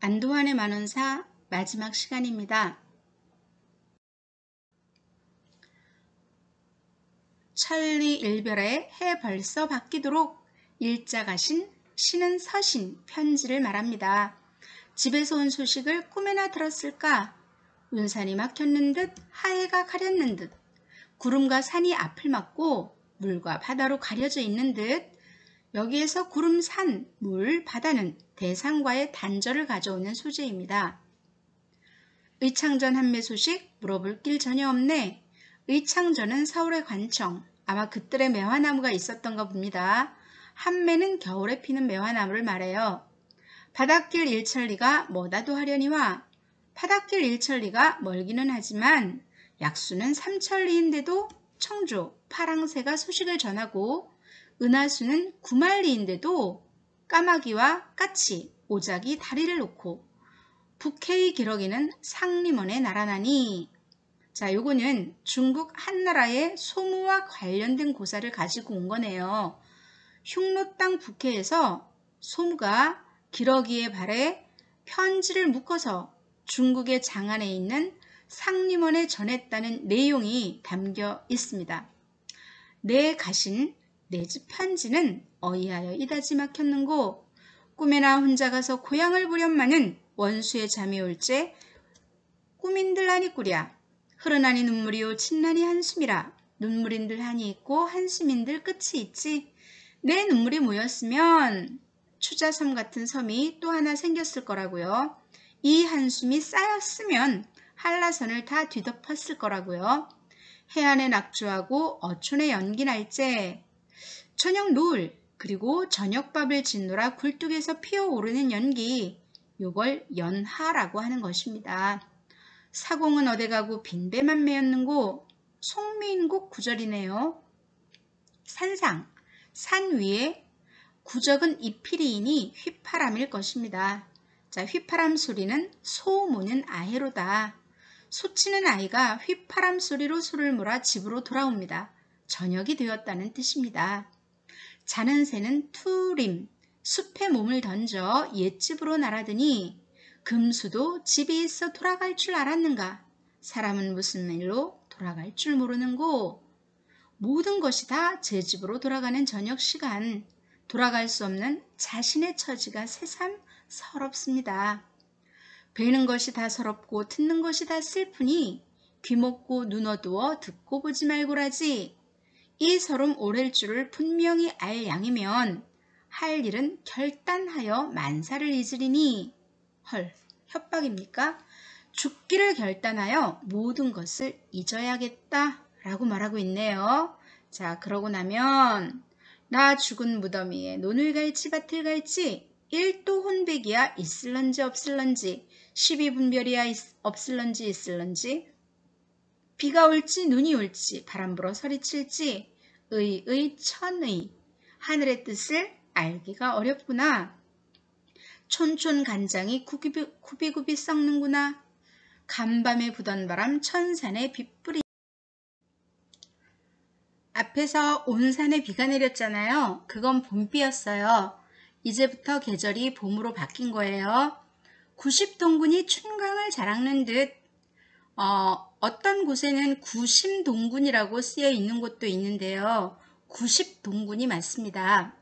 안도환의 만원사 마지막 시간입니다. 천리일별에 해 벌써 바뀌도록 일자 가신 신은 서신 편지를 말합니다. 집에서 온 소식을 꿈에나 들었을까? 운산이 막혔는 듯 하해가 가렸는 듯 구름과 산이 앞을 막고 물과 바다로 가려져 있는 듯 여기에서 구름, 산, 물, 바다는 대상과의 단절을 가져오는 소재입니다. 의창전 한매 소식 물어볼 길 전혀 없네. 의창전은 서울의 관청, 아마 그들의 매화나무가 있었던가 봅니다. 한매는 겨울에 피는 매화나무를 말해요. 바닷길 일천리가 뭐다도 하려니와 바닷길 일천리가 멀기는 하지만 약수는 삼천리인데도 청조, 파랑새가 소식을 전하고 은하수는 구만리인데도 까마귀와 까치, 오작이 다리를 놓고 북해의 기러기는 상림원에 날아나니. 자, 요거는 중국 한나라의 소무와 관련된 고사를 가지고 온 거네요. 흉노 땅 북해에서 소무가 기러기의 발에 편지를 묶어서 중국의 장안에 있는 상림원에 전했다는 내용이 담겨 있습니다. 내 가신 내 집 편지는 어이하여 이다지 막혔는고 꿈에나 혼자 가서 고향을 보련마는 원수의 잠이 올제 꿈인들 하니 꾸랴 흐르나니 눈물이요 친나니 한숨이라 눈물인들 한이 있고 한숨인들 끝이 있지. 내 눈물이 모였으면 추자섬 같은 섬이 또 하나 생겼을 거라고요. 이 한숨이 쌓였으면 한라산을 다 뒤덮었을 거라고요. 해안에 낙주하고 어촌에 연기 날째 저녁 노을 그리고 저녁밥을 짓노라 굴뚝에서 피어오르는 연기, 요걸 연하라고 하는 것입니다. 사공은 어디 가고 빈대만 메었는고 송미인곡 구절이네요. 산상, 산 위에 구적은 이필이이니 휘파람일 것입니다. 자, 휘파람 소리는 소 무는 아해로다. 소치는 아이가 휘파람 소리로 소를 몰아 집으로 돌아옵니다. 저녁이 되었다는 뜻입니다. 자는 새는 투림, 숲에 몸을 던져 옛집으로 날아드니 금수도 집에 있어 돌아갈 줄 알았는가? 사람은 무슨 일로 돌아갈 줄 모르는고? 모든 것이 다 제 집으로 돌아가는 저녁 시간, 돌아갈 수 없는 자신의 처지가 새삼 서럽습니다. 뵈는 것이 다 서럽고 듣는 것이 다 슬프니 귀 먹고 눈 어두워 듣고 보지 말고라지. 이 서름 오랠 줄을 분명히 알 양이면 할 일은 결단하여 만사를 잊으리니. 헐, 협박입니까? 죽기를 결단하여 모든 것을 잊어야겠다 라고 말하고 있네요. 자, 그러고 나면 나 죽은 무덤 위에 논을 갈지 밭을 갈지 1도 혼백이야 있을런지 없을런지 12분별이야 없을런지 있을런지 비가 올지 눈이 올지 바람 불어 서리칠지 의의 천의 하늘의 뜻을 알기가 어렵구나. 촌촌간장이 구비구비 썩는구나. 간밤에 부던 바람 천산에 빗뿌리. 앞에서 온 산에 비가 내렸잖아요. 그건 봄비였어요. 이제부터 계절이 봄으로 바뀐 거예요. 90동군이 춘광을 자랑는 듯 어떤 곳에는 구심동군이라고 쓰여 있는 곳도 있는데요. 90동군이 맞습니다.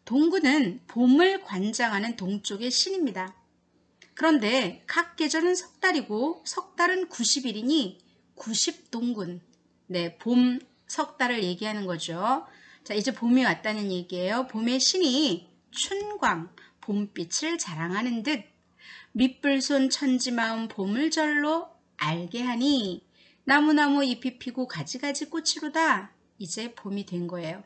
동군은 봄을 관장하는 동쪽의 신입니다. 그런데 각 계절은 석 달이고 석 달은 90일이니 90동군, 네, 봄 석 달을 얘기하는 거죠. 자, 이제 봄이 왔다는 얘기예요. 봄의 신이 춘광, 봄빛을 자랑하는 듯 밑불손 천지마음 봄을절로 알게 하니 나무나무 잎이 피고 가지가지 꽃이로다. 이제 봄이 된 거예요.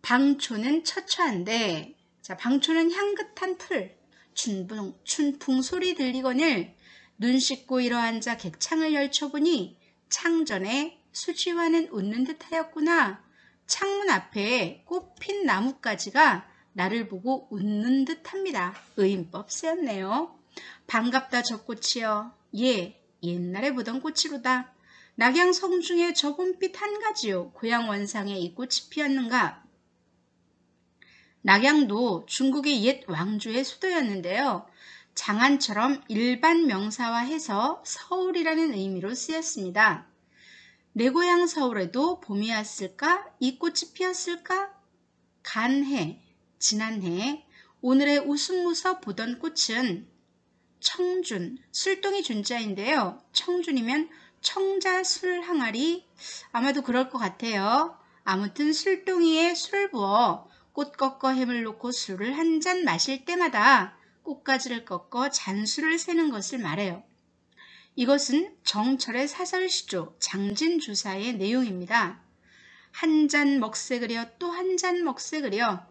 방초는 처처한데, 자, 방초는 향긋한 풀, 춘풍 소리 들리거늘 눈 씻고 일어앉아 객창을 열쳐보니 창전에 수지와는 웃는 듯 하였구나. 창문 앞에 꽃핀 나뭇가지가 나를 보고 웃는 듯 합니다. 의인법 쓰였네요. 반갑다 저 꽃이여. 예, 옛날에 보던 꽃이로다. 낙양 성중에 저 봄빛 한 가지요. 고향 원상에 이 꽃이 피었는가. 낙양도 중국의 옛 왕조의 수도였는데요. 장안처럼 일반 명사화해서 서울이라는 의미로 쓰였습니다. 내 고향 서울에도 봄이 왔을까? 이 꽃이 피었을까? 간해, 지난해, 오늘의 웃음무서 보던 꽃은 청준, 술동이 준자인데요. 청준이면 청자 술 항아리, 아마도 그럴 것 같아요. 아무튼 술동이에 술을 부어 꽃 꺾어 햄을 놓고 술을 한 잔 마실 때마다 꽃가지를 꺾어 잔수를 세는 것을 말해요. 이것은 정철의 사설시조 장진주사의 내용입니다. 한 잔 먹새 그려 또 한 잔 먹새 그려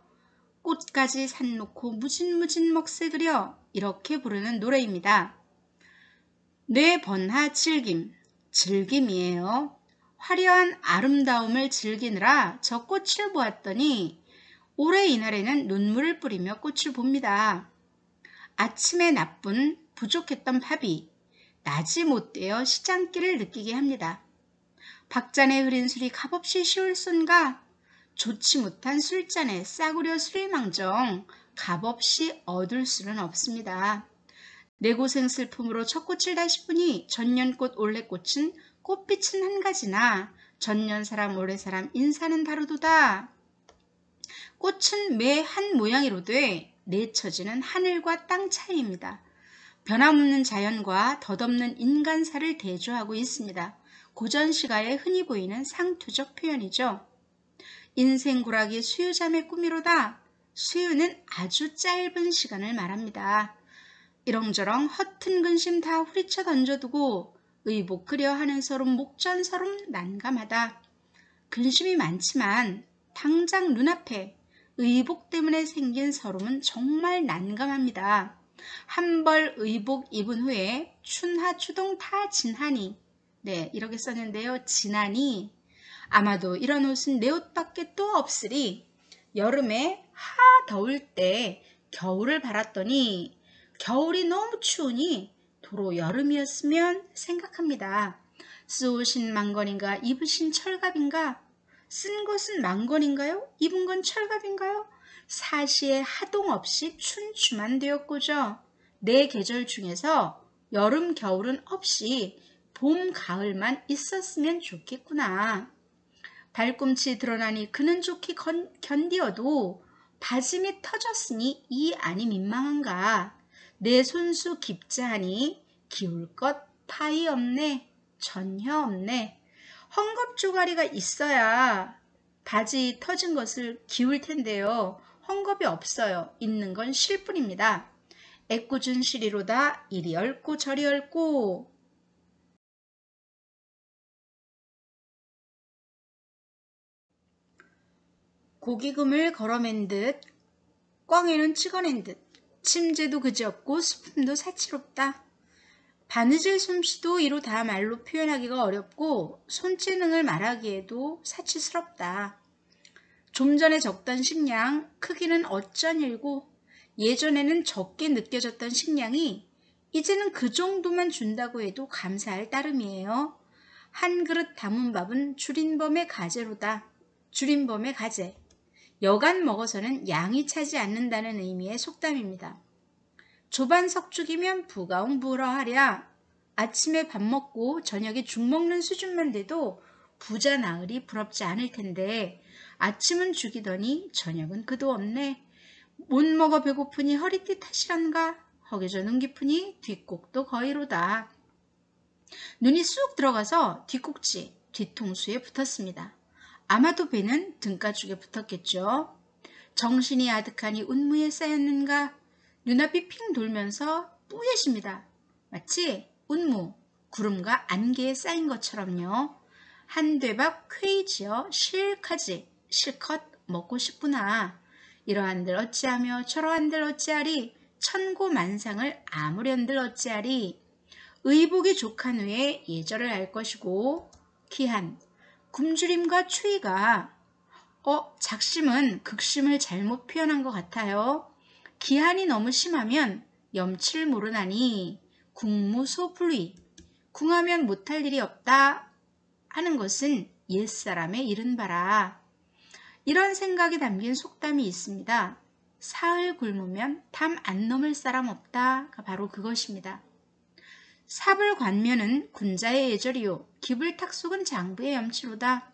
꽃까지 산 놓고 무진무진 먹새 그려 이렇게 부르는 노래입니다. 뇌번하 즐김, 즐김이에요. 화려한 아름다움을 즐기느라 저 꽃을 보았더니 올해 이날에는 눈물을 뿌리며 꽃을 봅니다. 아침에 나쁜 부족했던 밥이 낮이 못되어 시장길을 느끼게 합니다. 박잔에 흐린 술이 값없이 쉬울쏜가? 좋지 못한 술잔에 싸구려 술이망정 값없이 얻을 수는 없습니다. 내 고생 슬픔으로 첫 꽃을 다시 보니 전년꽃 올해꽃은 꽃빛은 한 가지나 전년사람 올해사람 인사는 다르도다. 꽃은 매 한 모양이로되 내처지는 하늘과 땅 차이입니다. 변함없는 자연과 덧없는 인간사를 대조하고 있습니다. 고전시가에 흔히 보이는 상투적 표현이죠. 인생구락이 수유자매 꿈이로다. 수유는 아주 짧은 시간을 말합니다. 이렁저렁 허튼 근심 다 후리쳐 던져두고 의복 그려 하는 서름 목전서름 난감하다. 근심이 많지만 당장 눈앞에 의복 때문에 생긴 서름은 정말 난감합니다. 한 벌 의복 입은 후에 춘하 추동 다 진하니, 네, 이렇게 썼는데요. 진하니 아마도 이런 옷은 내 옷밖에 또 없으리. 여름에 더울 때 겨울을 바랐더니 겨울이 너무 추우니 도로 여름이었으면 생각합니다. 쓰오신 망건인가 입으신 철갑인가? 쓴 것은 망건인가요? 입은 건 철갑인가요? 사시에 하동 없이 춘추만 되었고죠. 네 계절 중에서 여름 겨울은 없이 봄 가을만 있었으면 좋겠구나. 발꿈치 드러나니 그는 좋게 견디어도 바지미 터졌으니 이 안이 민망한가. 내 손수 깊자하니 기울 것 파이 없네. 전혀 없네. 헝겊조가리가 있어야 바지 터진 것을 기울 텐데요. 헝겊이 없어요. 있는 건 실뿐입니다. 애꿎은 시리로다 이리 얽고 저리 얽고. 고기금을 걸어맨 듯 꽝에는 찍어낸 듯 침제도 그지없고 수품도 사치롭다. 바느질 솜씨도 이로 다 말로 표현하기가 어렵고 손재능을 말하기에도 사치스럽다. 좀 전에 적던 식량 크기는 어쩐 일고 예전에는 적게 느껴졌던 식량이 이제는 그 정도만 준다고 해도 감사할 따름이에요. 한 그릇 담은 밥은 줄임범의 가재로다. 줄임범의 가재. 여간 먹어서는 양이 차지 않는다는 의미의 속담입니다. 조반석죽이면 부가웅 부러하랴. 아침에 밥 먹고 저녁에 죽 먹는 수준만 돼도 부자 나으리 부럽지 않을 텐데 아침은 죽이더니 저녁은 그도 없네. 못 먹어 배고프니 허리띠 탓이란가. 허기져 눈 깊으니 뒷곡도 거의로다. 눈이 쑥 들어가서 뒷꼭지, 뒤통수에 붙었습니다. 아마도 배는 등가죽에 붙었겠죠. 정신이 아득하니 운무에 쌓였는가. 눈앞이 핑 돌면서 뿌예십니다. 마치 운무, 구름과 안개에 쌓인 것처럼요. 한 되밥 쾌이지어 실컷 먹고 싶구나. 이러한들 어찌하며 저러한들 어찌하리. 천고만상을 아무련들 어찌하리. 의복이 족한 후에 예절을 할 것이고 기한, 굶주림과 추위가 작심은 극심을 잘못 표현한 것 같아요. 기한이 너무 심하면 염치를 모르나니 궁무소불위, 궁하면 못할 일이 없다 하는 것은 옛사람의 이른바라. 이런 생각이 담긴 속담이 있습니다. 사흘 굶으면 담 안 넘을 사람 없다가 바로 그것입니다. 삽을관면은 군자의 예절이요 기불탁속은 장부의 염치로다.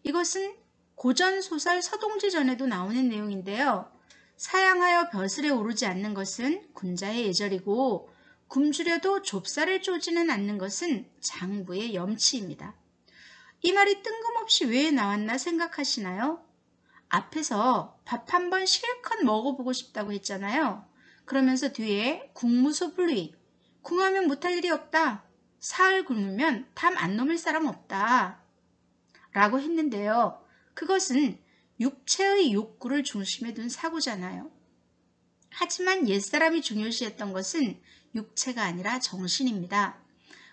이것은 고전소설 서동지전에도 나오는 내용인데요. 사양하여 벼슬에 오르지 않는 것은 군자의 예절이고 굶주려도 좁쌀을 쪼지는 않는 것은 장부의 염치입니다. 이 말이 뜬금없이 왜 나왔나 생각하시나요? 앞에서 밥 한 번 실컷 먹어보고 싶다고 했잖아요. 그러면서 뒤에 국무소불위, 궁하면 못할 일이 없다. 사흘 굶으면 담 안 넘을 사람 없다. 라고 했는데요. 그것은 육체의 욕구를 중심에 둔 사고잖아요. 하지만 옛사람이 중요시했던 것은 육체가 아니라 정신입니다.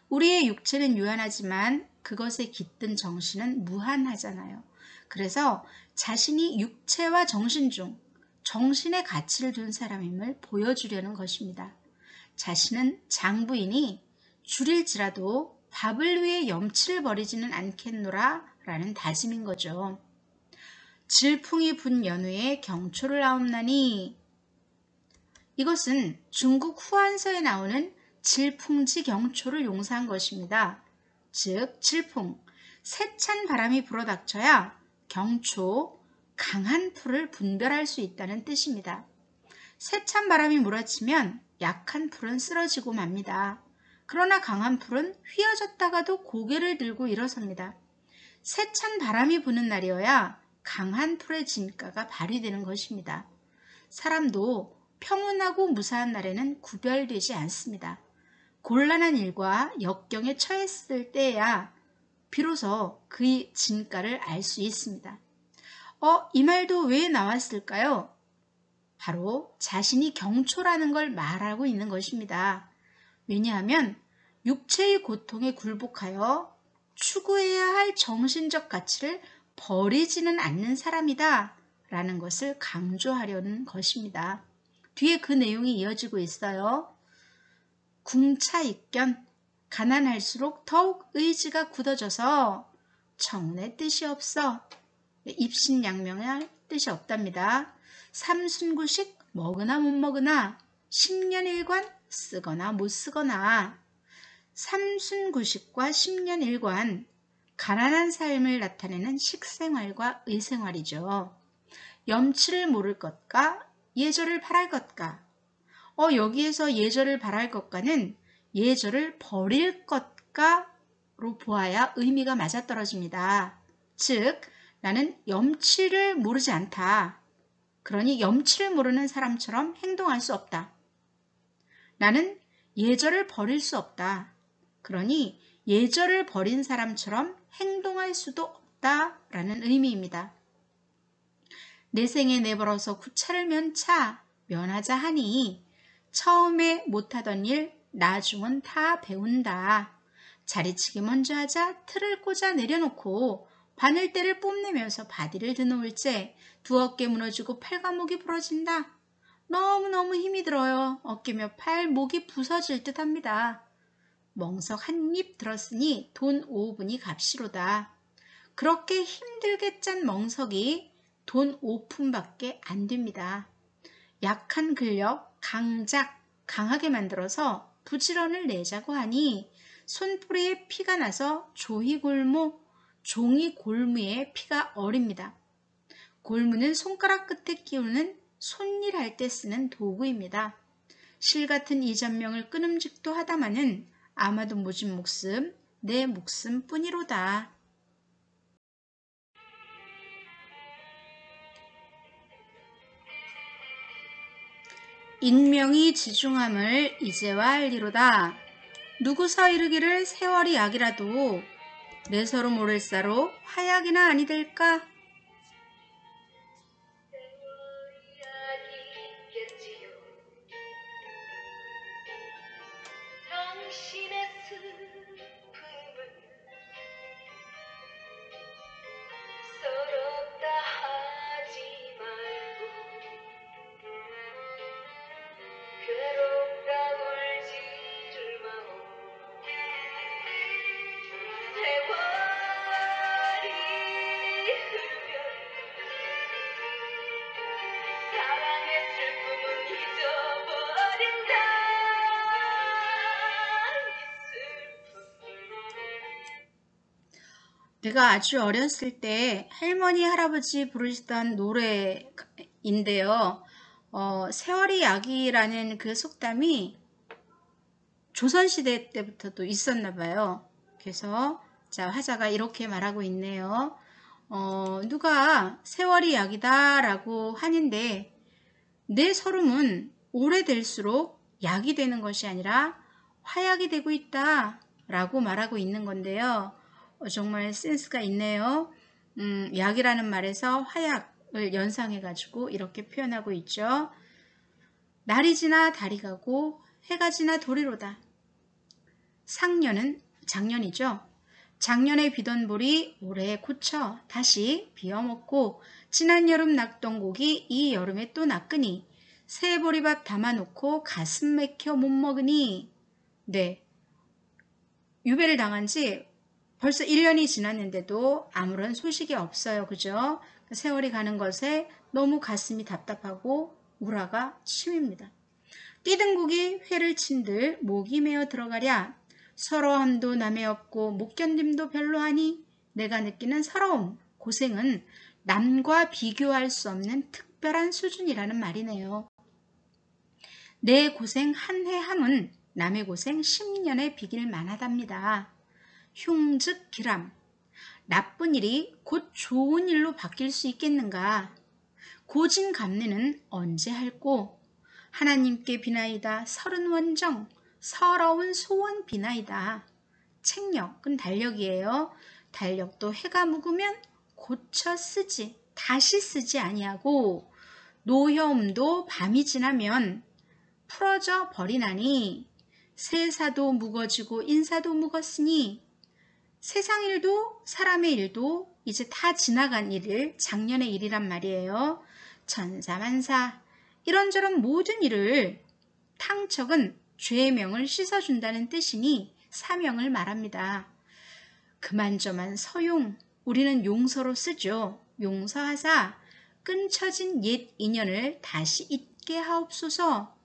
우리의 육체는 유한하지만 그것에 깃든 정신은 무한하잖아요. 그래서 자신이 육체와 정신 중 정신의 가치를 둔 사람임을 보여주려는 것입니다. 자신은 장부이니 줄일지라도 밥을 위해 염치를 버리지는 않겠노라 라는 다짐인 거죠. 질풍이 분 연후에 경초를 아옵나니, 이것은 중국 후한서에 나오는 질풍지 경초를 용사한 것입니다. 즉 질풍, 세찬 바람이 불어닥쳐야 경초, 강한 풀을 분별할 수 있다는 뜻입니다. 세찬 바람이 몰아치면 약한 풀은 쓰러지고 맙니다. 그러나 강한 풀은 휘어졌다가도 고개를 들고 일어섭니다. 세찬 바람이 부는 날이어야 강한 풀의 진가가 발휘되는 것입니다. 사람도 평온하고 무사한 날에는 구별되지 않습니다. 곤란한 일과 역경에 처했을 때야 비로소 그의 진가를 알 수 있습니다. 이 말도 왜 나왔을까요? 바로 자신이 경초라는 걸 말하고 있는 것입니다. 왜냐하면 육체의 고통에 굴복하여 추구해야 할 정신적 가치를 버리지는 않는 사람이다 라는 것을 강조하려는 것입니다. 뒤에 그 내용이 이어지고 있어요. 궁차익견, 가난할수록 더욱 의지가 굳어져서 청운의 뜻이 없어. 입신양명할 뜻이 없답니다. 삼순구식 먹으나 못 먹으나 10년일관 쓰거나 못 쓰거나. 삼순구식과 10년일관, 가난한 삶을 나타내는 식생활과 의생활이죠. 염치를 모를 것과 예절을 바랄 것과, 여기에서 예절을 바랄 것과는 예절을 버릴 것과로 보아야 의미가 맞아떨어집니다. 즉, 나는 염치를 모르지 않다. 그러니 염치를 모르는 사람처럼 행동할 수 없다. 나는 예절을 버릴 수 없다. 그러니 예절을 버린 사람처럼 행동할 수도 없다라는 의미입니다. 내 생에 내버려서 구차를 면하자 하니 처음에 못하던 일 나중은 다 배운다. 자리치기 먼저 하자 틀을 꽂아 내려놓고 바늘대를 뽐내면서 바디를 드놓을째 두 어깨 무너지고 팔과 목이 부러진다. 너무너무 힘이 들어요. 어깨며 팔, 목이 부서질 듯 합니다. 멍석 한 입 들었으니 돈 5분이 값이로다. 그렇게 힘들게 짠 멍석이 돈 5푼밖에 안 됩니다. 약한 근력, 강하게 만들어서 부지런을 내자고 하니 손뿌리에 피가 나서 종이 골무에 피가 어립니다. 골무는 손가락 끝에 끼우는 손일할 때 쓰는 도구입니다. 실 같은 이 전명을 끊음직도 하다마는 아마도 모진 목숨, 내 목숨 뿐이로다. 인명이 지중함을 이제와 알리로다. 누구서 이르기를 세월이 약이라도 내 서로 모를 사로 화약이나 아니될까? 당신의 슬픔을 서럽다 하지 말고 괴롭다 울지를 마오. 세월이 흐르면 사랑의 제가 아주 어렸을 때 할머니, 할아버지 부르시던 노래인데요. 세월이 약이라는 그 속담이 조선시대 때부터도 있었나 봐요. 그래서 자, 화자가 이렇게 말하고 있네요. 누가 세월이 약이다 라고 하는데 내 설움은 오래될수록 약이 되는 것이 아니라 화약이 되고 있다 라고 말하고 있는 건데요. 정말 센스가 있네요. 약이라는 말에서 화약을 연상해 가지고 이렇게 표현하고 있죠. 날이 지나 달이 가고 해가 지나 도리로다. 작년이죠. 작년에 비던 볼이 올해 고쳐 다시 비어먹고 지난 여름 낙던 고기 이 여름에 또 낚으니 새 보리밥 담아놓고 가슴 맥혀 못 먹으니. 네, 유배를 당한 지 벌써 1년이 지났는데도 아무런 소식이 없어요. 그죠? 세월이 가는 것에 너무 가슴이 답답하고 우라가 침입니다. 뛰든 국이 회를 친들 목이 메어 들어가랴. 서러함도 남의 없고 못 견딤도 별로하니 내가 느끼는 서러움, 고생은 남과 비교할 수 없는 특별한 수준이라는 말이네요. 내 고생 한 해 함은 남의 고생 10년에 비길 만하답니다. 흉즉 기람. 나쁜 일이 곧 좋은 일로 바뀔 수 있겠는가. 고진감래는 언제 할꼬. 하나님께 비나이다 서른 원정. 서러운 소원 비나이다. 책력은 달력이에요. 달력도 해가 묵으면 고쳐 쓰지 다시 쓰지 아니하고 노여움도 밤이 지나면 풀어져 버리나니 세사도 묵어지고 인사도 묵었으니 세상 일도 사람의 일도 이제 다 지나간 일을 작년의 일이란 말이에요. 천사만사 이런저런 모든 일을 탕척은 죄명을 씻어준다는 뜻이니 사명을 말합니다. 그만저만 서용, 우리는 용서로 쓰죠. 용서하사 끊쳐진 옛 인연을 다시 잇게 하옵소서.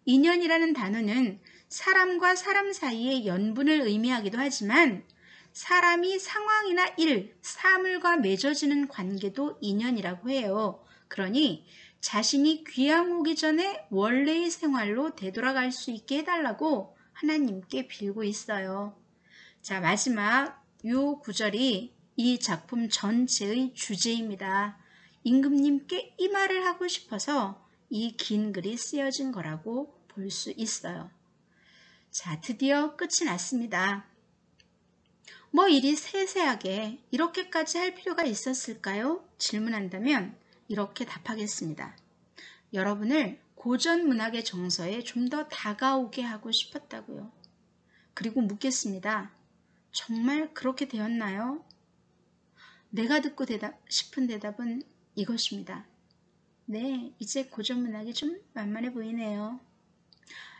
인연이라는 단어는 사람과 사람 사이의 연분을 의미하기도 하지만 사람이 상황이나 일, 사물과 맺어지는 관계도 인연이라고 해요. 그러니 자신이 귀양 오기 전에 원래의 생활로 되돌아갈 수 있게 해달라고 하나님께 빌고 있어요. 자, 마지막 요 구절이 이 작품 전체의 주제입니다. 임금님께 이 말을 하고 싶어서 이 긴 글이 쓰여진 거라고 볼 수 있어요. 자, 드디어 끝이 났습니다. 뭐 일이 세세하게 이렇게까지 할 필요가 있었을까요? 질문한다면 이렇게 답하겠습니다. 여러분을 고전 문학의 정서에 좀 더 다가오게 하고 싶었다고요. 그리고 묻겠습니다. 정말 그렇게 되었나요? 내가 듣고 싶은 대답은 이것입니다. 네, 이제 고전 문학이 좀 만만해 보이네요.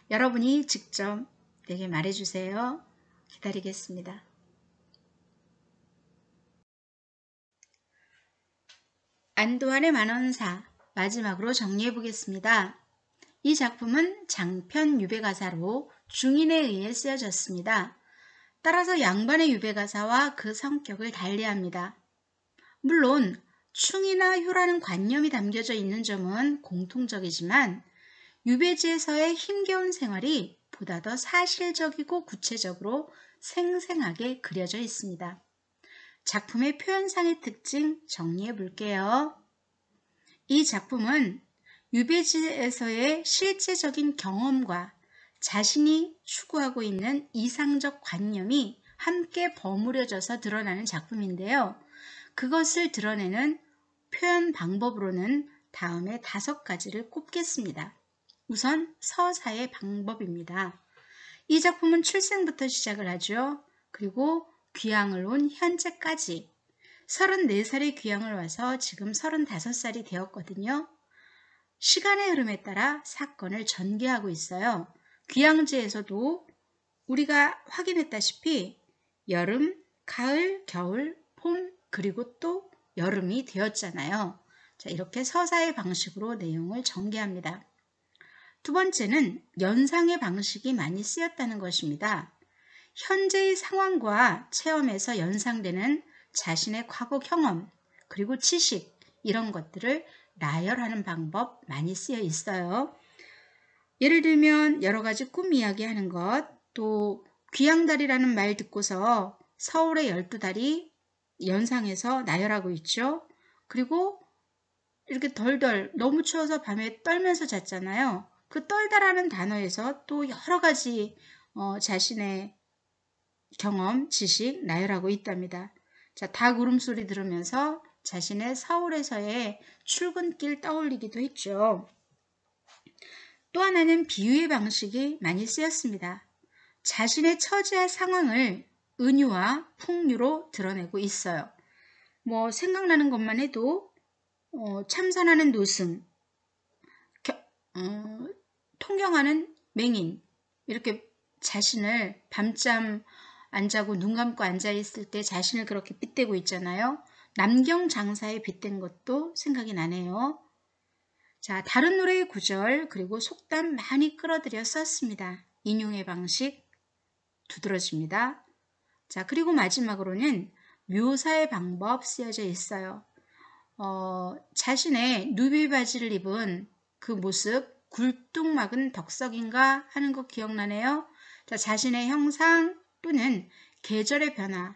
여러분이 직접 내게 말해주세요. 기다리겠습니다. 안도환의 만원사 마지막으로 정리해 보겠습니다. 이 작품은 장편 유배가사로 중인에 의해 쓰여졌습니다. 따라서 양반의 유배가사와 그 성격을 달리합니다. 물론 충이나 효라는 관념이 담겨져 있는 점은 공통적이지만 유배지에서의 힘겨운 생활이 보다 더 사실적이고 구체적으로 생생하게 그려져 있습니다. 작품의 표현상의 특징 정리해 볼게요. 이 작품은 유배지에서의 실제적인 경험과 자신이 추구하고 있는 이상적 관념이 함께 버무려져서 드러나는 작품인데요. 그것을 드러내는 표현 방법으로는 다음에 5가지를 꼽겠습니다. 우선 서사의 방법입니다. 이 작품은 출생부터 시작을 하죠. 그리고 귀향을 온 현재까지 34살의 귀향을 와서 지금 35살이 되었거든요. 시간의 흐름에 따라 사건을 전개하고 있어요. 귀향지에서도 우리가 확인했다시피 여름, 가을, 겨울, 봄, 그리고 또 여름이 되었잖아요. 자, 이렇게 서사의 방식으로 내용을 전개합니다. 두 번째는 연상의 방식이 많이 쓰였다는 것입니다. 현재의 상황과 체험에서 연상되는 자신의 과거 경험, 그리고 지식, 이런 것들을 나열하는 방법 많이 쓰여 있어요. 예를 들면 여러 가지 꿈 이야기하는 것, 또 귀양다리라는 말 듣고서 서울의 12달이 연상해서 나열하고 있죠. 그리고 이렇게 덜덜 너무 추워서 밤에 떨면서 잤잖아요. 그 떨다라는 단어에서 또 여러 가지 자신의 경험, 지식 나열하고 있답니다. 자, 닭 울음소리 들으면서 자신의 서울에서의 출근길 떠올리기도 했죠. 또 하나는 비유의 방식이 많이 쓰였습니다. 자신의 처지와 상황을 은유와 풍류로 드러내고 있어요. 뭐 생각나는 것만 해도 참선하는 노승, 통경하는 맹인, 이렇게 자신을 밤잠 안 자고 눈 감고 앉아 있을 때 자신을 그렇게 빗대고 있잖아요. 남경장사에 빗댄 것도 생각이 나네요. 자, 다른 노래의 구절 그리고 속담 많이 끌어들여 썼습니다. 인용의 방식 두드러집니다. 자, 그리고 마지막으로는 묘사의 방법 쓰여져 있어요. 자신의 누비바지를 입은 그 모습, 굴뚝막은 덕석인가 하는 거 기억나네요. 자, 자신의 형상 또는 계절의 변화,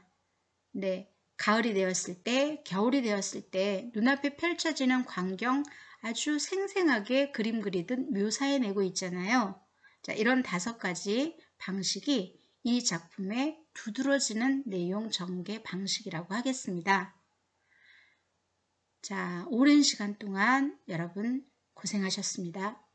네, 가을이 되었을 때, 겨울이 되었을 때 눈앞에 펼쳐지는 광경 아주 생생하게 그림 그리듯 묘사해내고 있잖아요. 자, 이런 5가지 방식이 이 작품의 두드러지는 내용 전개 방식이라고 하겠습니다. 자, 오랜 시간 동안 여러분 고생하셨습니다.